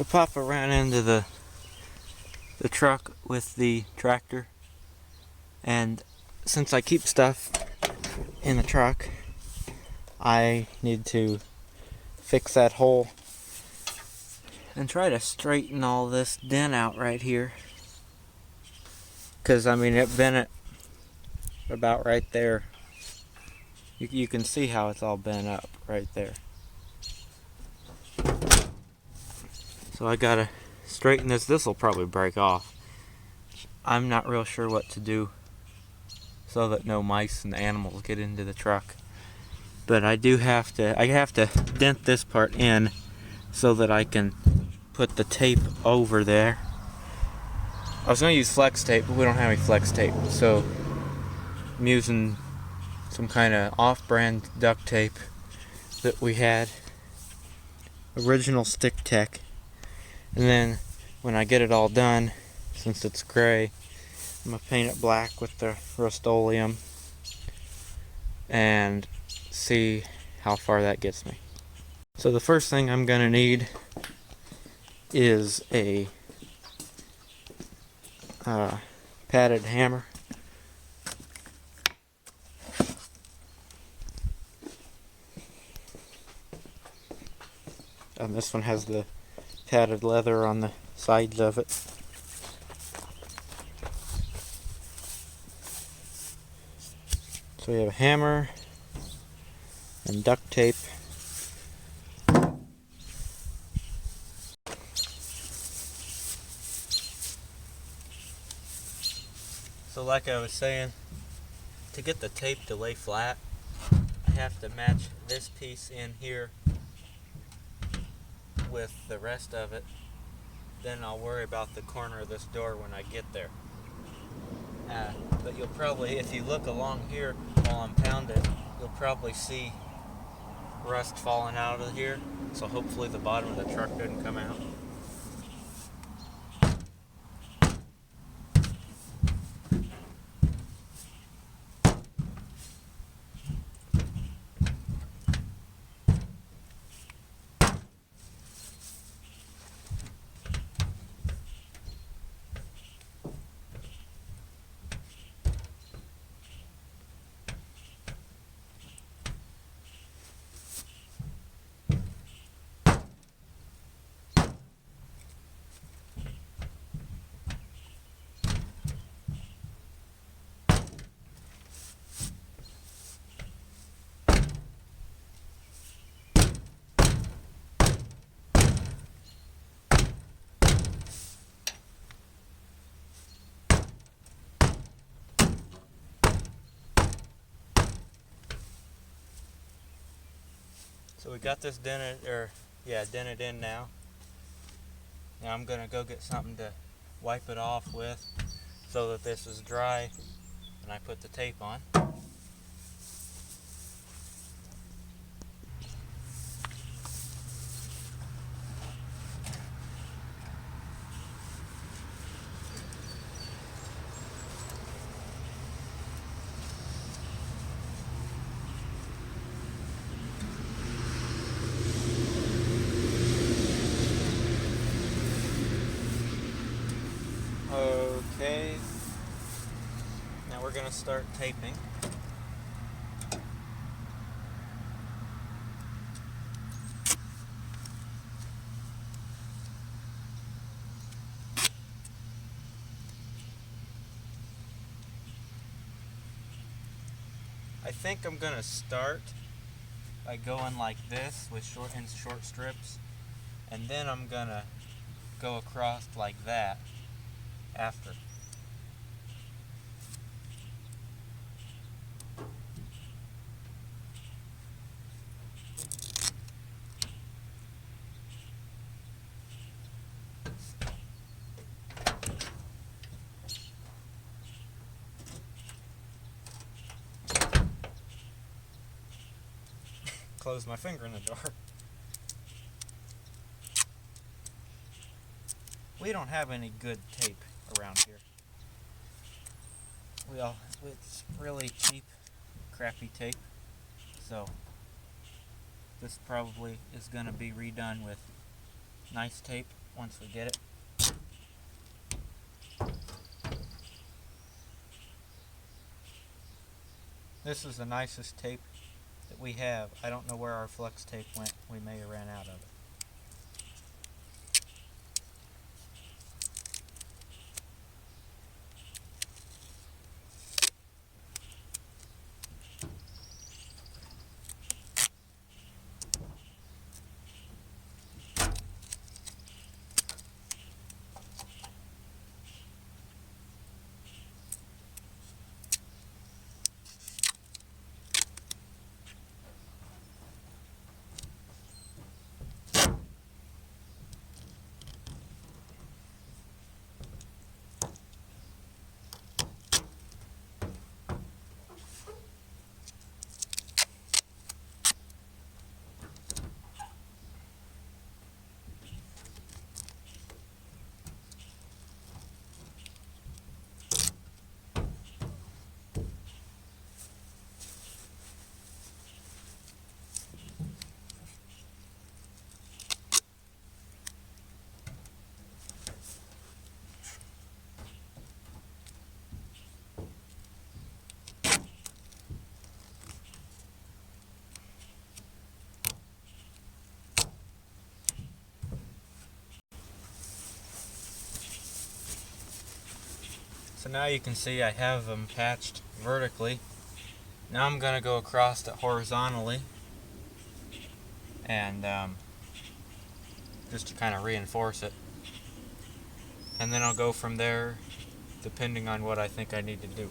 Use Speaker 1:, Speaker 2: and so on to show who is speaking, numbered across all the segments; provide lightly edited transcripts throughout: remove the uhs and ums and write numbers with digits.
Speaker 1: So Papa ran into the truck with the tractor, and since I keep stuff in the truck, I need to fix that hole and try to straighten all this dent out right here, because I mean it bent about right there. You can see how it's all bent up right there. So I gotta straighten this. This will probably break off. I'm not real sure what to do so that no mice and animals get into the truck. But I have to dent this part in so that I can put the tape over there. I was going to use flex tape, but we don't have any flex tape, so I'm using some kind of off-brand duct tape that we had, original Stick Tech. And then when I get it all done, since it's gray, I'm going to paint it black with the Rust-Oleum and see how far that gets me. So the first thing I'm going to need is a padded hammer. And this one has the padded leather on the sides of it. So we have a hammer and duct tape. So like I was saying, to get the tape to lay flat, I have to match this piece in here with the rest of it. Then I'll worry about the corner of this door when I get there. But you'll probably, if you look along here while I'm pounding, you'll probably see rust falling out of here. So hopefully the bottom of the truck doesn't come out. So we got this dented in now. Now I'm gonna go get something to wipe it off with so that this is dry and I put the tape on. Okay, now we're going to start taping. I think I'm going to start by going like this with short strips, and then I'm going to go across like that after. Close my finger in the dark. We don't have any good tape around here. It's really cheap, crappy tape. So this probably is going to be redone with nice tape. once we get it. This is the nicest tape that we have. I don't know where our flex tape went. We may have ran out of it. So now you can see I have them patched vertically. Now I'm going to go across it horizontally and just to kind of reinforce it. And then I'll go from there depending on what I think I need to do.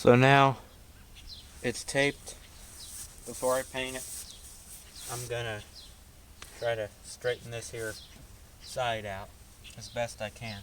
Speaker 1: So now it's taped. Before I paint it, I'm gonna try to straighten this here side out as best I can.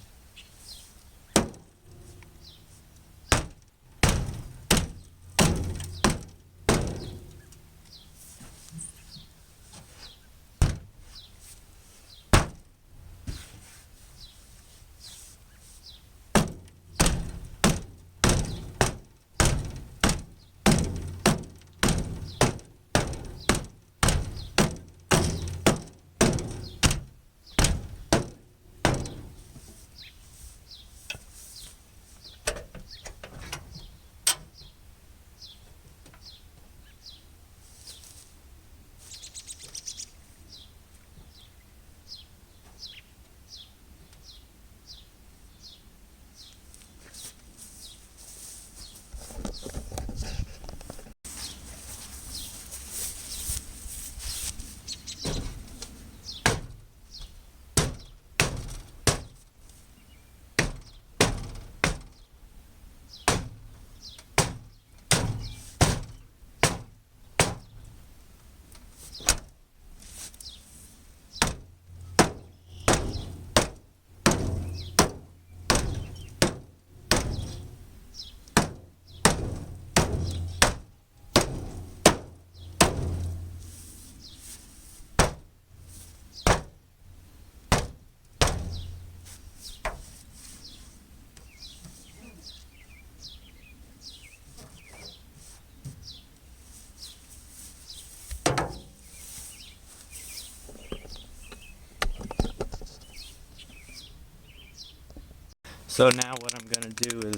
Speaker 1: So now what I'm gonna do is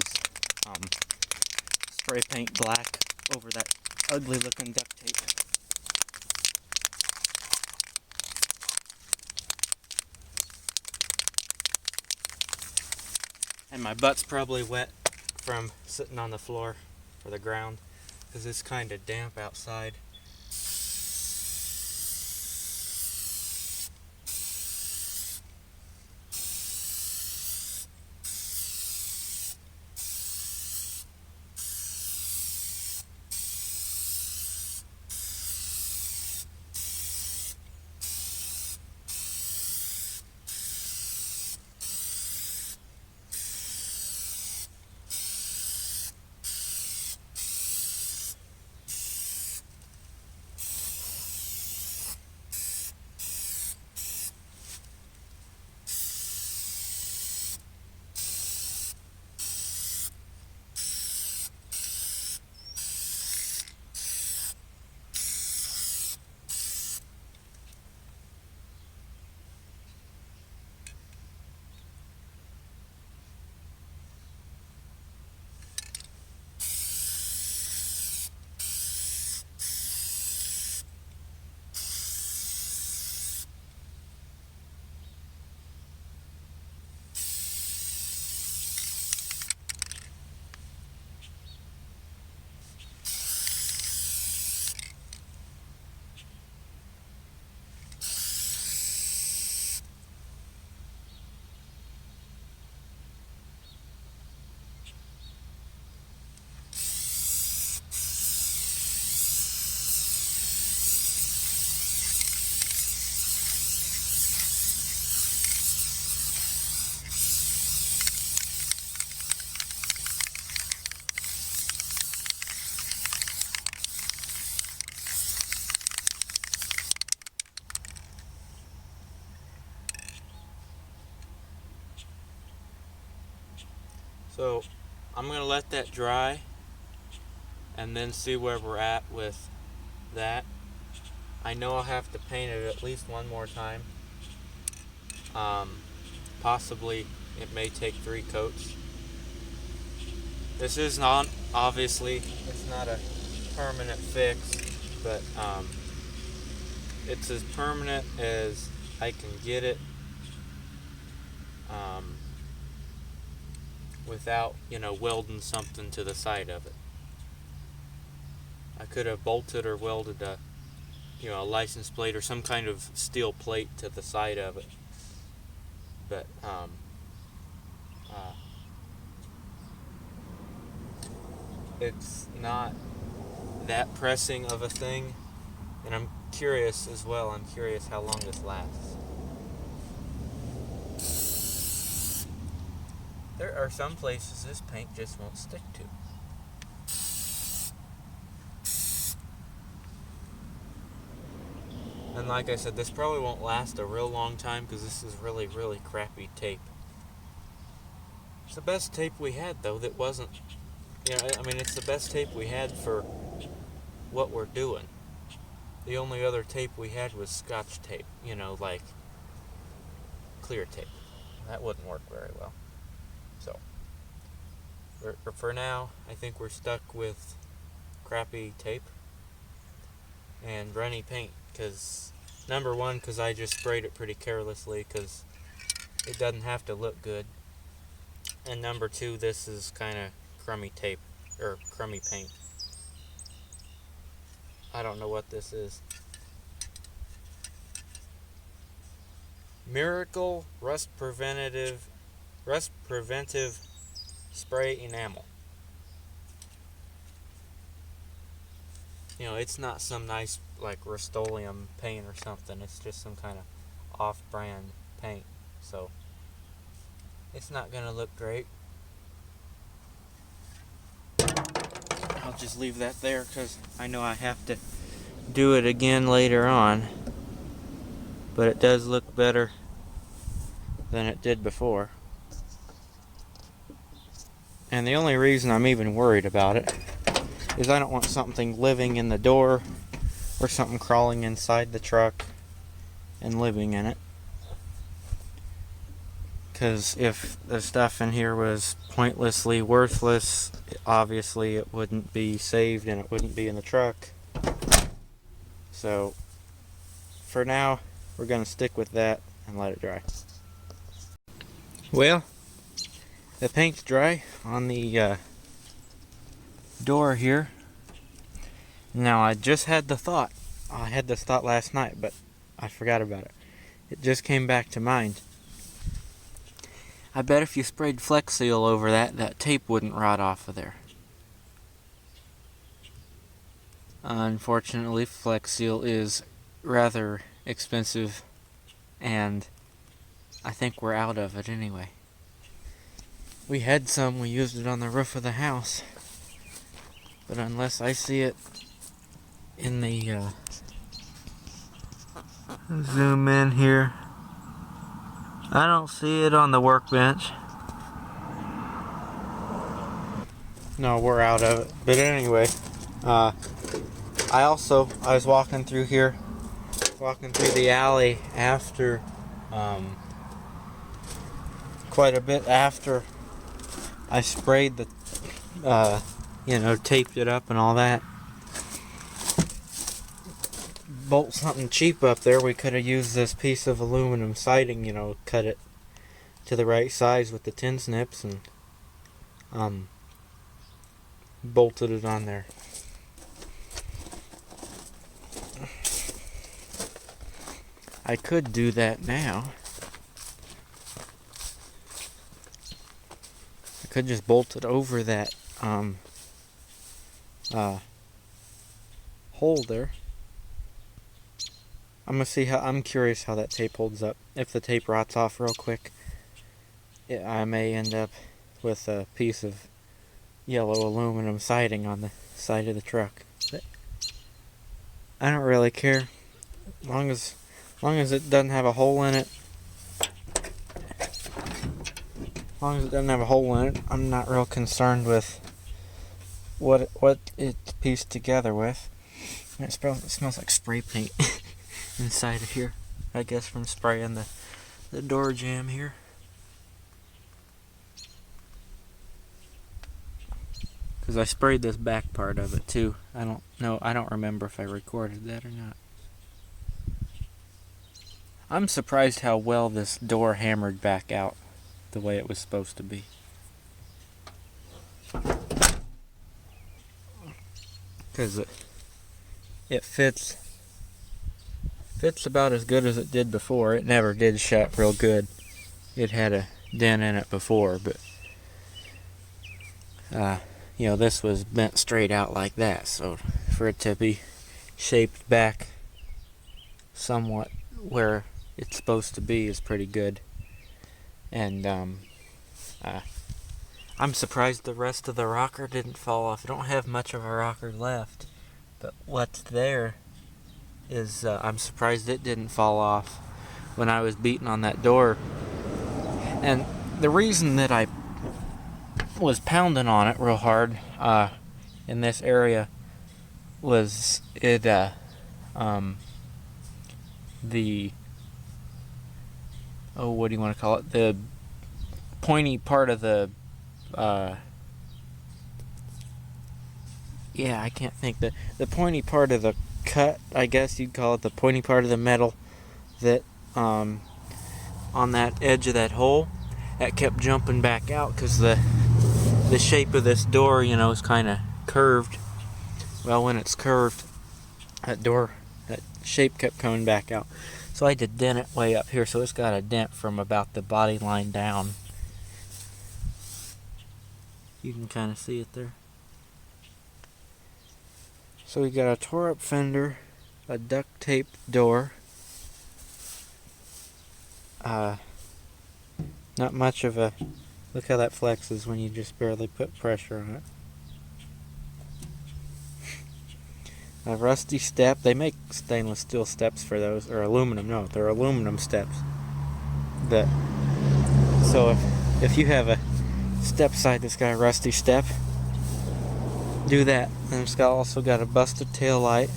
Speaker 1: spray paint black over that ugly looking duct tape. And my butt's probably wet from sitting on the floor or the ground because it's kind of damp outside. So I'm gonna let that dry and then see where we're at with that. I know I'll have to paint it at least one more time. Possibly it may take 3 coats. This is not, obviously, it's not a permanent fix, but it's as permanent as I can get it without, welding something to the side of it. I could have bolted or welded a license plate or some kind of steel plate to the side of it, but it's not that pressing of a thing, and I'm curious as well. I'm curious how long this lasts. There are some places this paint just won't stick to. And like I said, this probably won't last a real long time because this is really, really crappy tape. It's the best tape we had, though, that wasn't, it's the best tape we had for what we're doing. The only other tape we had was Scotch tape, like clear tape. That wouldn't work very well. So, for now, I think we're stuck with crappy tape and runny paint, because number one, because I just sprayed it pretty carelessly, because it doesn't have to look good, and number two, this is kind of crummy tape, or crummy paint. I don't know what this is. Miracle Rust Preventive Spray Enamel. It's not some nice like Rust-Oleum paint or something. It's just some kind of off-brand paint. So it's not gonna look great. I'll just leave that there because I know I have to do it again later on. But it does look better than it did before. And the only reason I'm even worried about it is I don't want something living in the door or something crawling inside the truck and living in it. Because if the stuff in here was pointlessly worthless, obviously it wouldn't be saved and it wouldn't be in the truck. So for now, we're going to stick with that and let it dry. Well, the paint's dry on the door here. Now, I just had the thought. I had this thought last night, but I forgot about it. It just came back to mind. I bet if you sprayed Flex Seal over that tape wouldn't rot off of there. Unfortunately, Flex Seal is rather expensive, and I think we're out of it anyway. We had some, we used it on the roof of the house, but unless I see it in the zoom in here, I don't see it on the workbench. No, we're out of it. But anyway, I was walking through here, walking through the alley after, quite a bit after I sprayed the, taped it up and all that. Bolt something cheap up there. We could have used this piece of aluminum siding, cut it to the right size with the tin snips and bolted it on there. I could do that now. I could just bolt it over that hole there. I'm curious how that tape holds up. If the tape rots off real quick, I may end up with a piece of yellow aluminum siding on the side of the truck. But I don't really care. As long as it doesn't have a hole in it. I'm not real concerned with what it's pieced together with. It smells like spray paint inside of here, I guess, from spraying the door jamb here. Because I sprayed this back part of it too. I don't remember if I recorded that or not. I'm surprised how well this door hammered back out the way it was supposed to be. Because it fits about as good as it did before. It never did shut real good. It had a dent in it before, but you know, this was bent straight out like that, so for it to be shaped back somewhat where it's supposed to be is pretty good. And I'm surprised the rest of the rocker didn't fall off. I don't have much of a rocker left, but what's there is I'm surprised it didn't fall off when I was beating on that door. And the reason that I was pounding on it real hard in this area was it the what do you want to call it, the pointy part of the I can't think, the pointy part of the cut, I guess you'd call it, the pointy part of the metal that on that edge of that hole, that kept jumping back out because the shape of this door, you know, is kind of curved. Well, when it's curved, that shape kept coming back out. So I had to dent it way up here, so it's got a dent from about the body line down. You can kind of see it there. So we got a tore up fender, a duct taped door. Not much of a, look how that flexes when you just barely put pressure on it. A rusty step. They make stainless steel steps for those, or aluminum. No, they're aluminum steps. So if you have a step side that's got a rusty step, do that. And it's also got a busted tail light.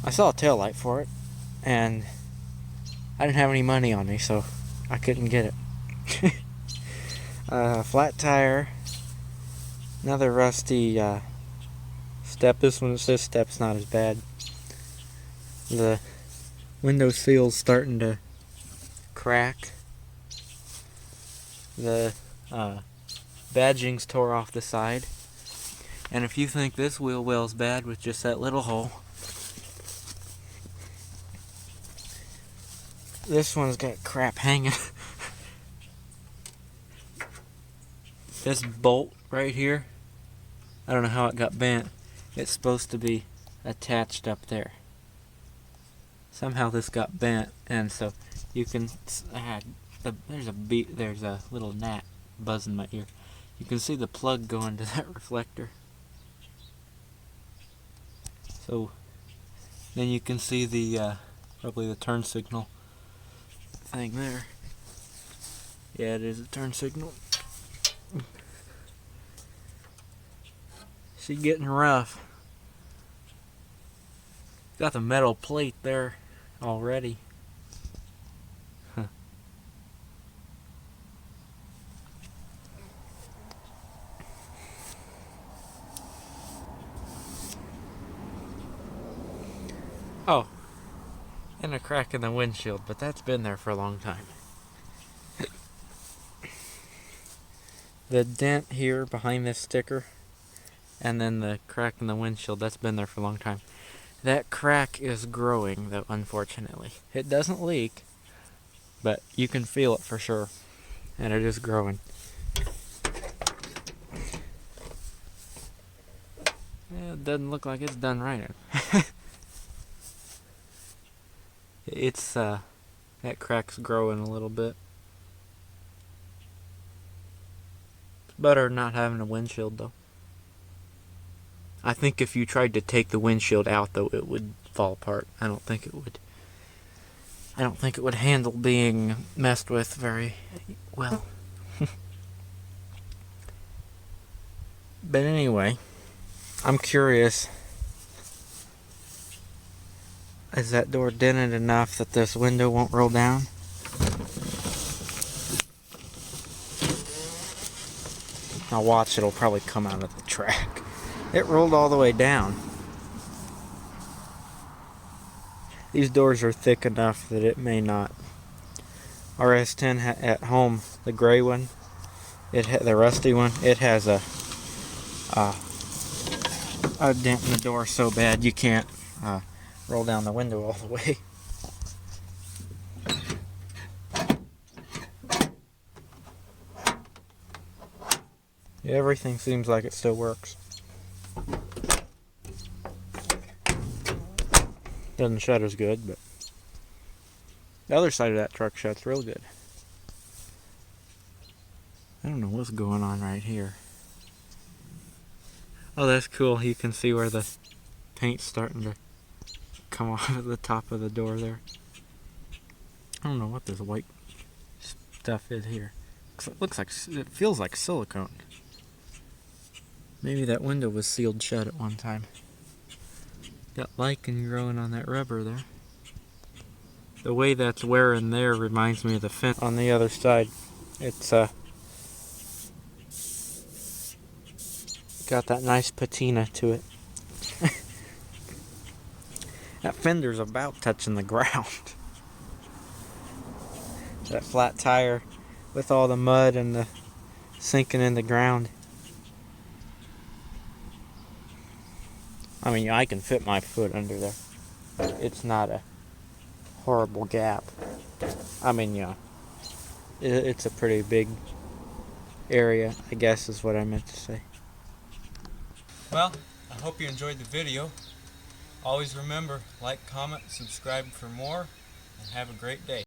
Speaker 1: I saw a tail light for it, and I didn't have any money on me, so I couldn't get it. Flat tire. Another rusty step. This one, it says step's not as bad. The window seal's starting to crack. The badging's tore off the side. And if you think this wheel well's bad with just that little hole, this one's got crap hanging. This bolt right here, I don't know how it got bent. It's supposed to be attached up there. Somehow this got bent, and so you can there's a little gnat buzzing my ear. You can see the plug going to that reflector. So then you can see the probably the turn signal thing there. Yeah, it is a turn signal. She's getting rough. Got the metal plate there already. Huh. Oh, and a crack in the windshield, but that's been there for a long time. The dent here behind this sticker, and then the crack in the windshield, that's been there for a long time. That crack is growing, though, unfortunately. It doesn't leak, but you can feel it for sure, and it is growing. Yeah, it doesn't look like it's done right. It's, that crack's growing a little bit. It's better not having a windshield, though. I think if you tried to take the windshield out, though, it would fall apart. I don't think it would handle being messed with very well. But anyway, I'm curious. Is that door dented enough that this window won't roll down? Now watch, it'll probably come out of the track. It rolled all the way down. These doors are thick enough that it may not. RS10 at home, the gray one, the rusty one, it has a dent in the door so bad you can't roll down the window all the way. Everything seems like it still works. Doesn't shut as good, but the other side of that truck shuts real good. I don't know what's going on right here. Oh, that's cool. You can see where the paint's starting to come off at the top of the door there. I don't know what this white stuff is here. It feels like silicone. Maybe that window was sealed shut at one time. Got lichen growing on that rubber there. The way that's wearing there reminds me of the fence on the other side. It's got that nice patina to it. That fender's about touching the ground. That flat tire with all the mud and the sinking in the ground. I mean, I can fit my foot under there. It's not a horrible gap. I mean, yeah, it's a pretty big area, I guess is what I meant to say. Well, I hope you enjoyed the video. Always remember, like, comment, subscribe for more, and have a great day.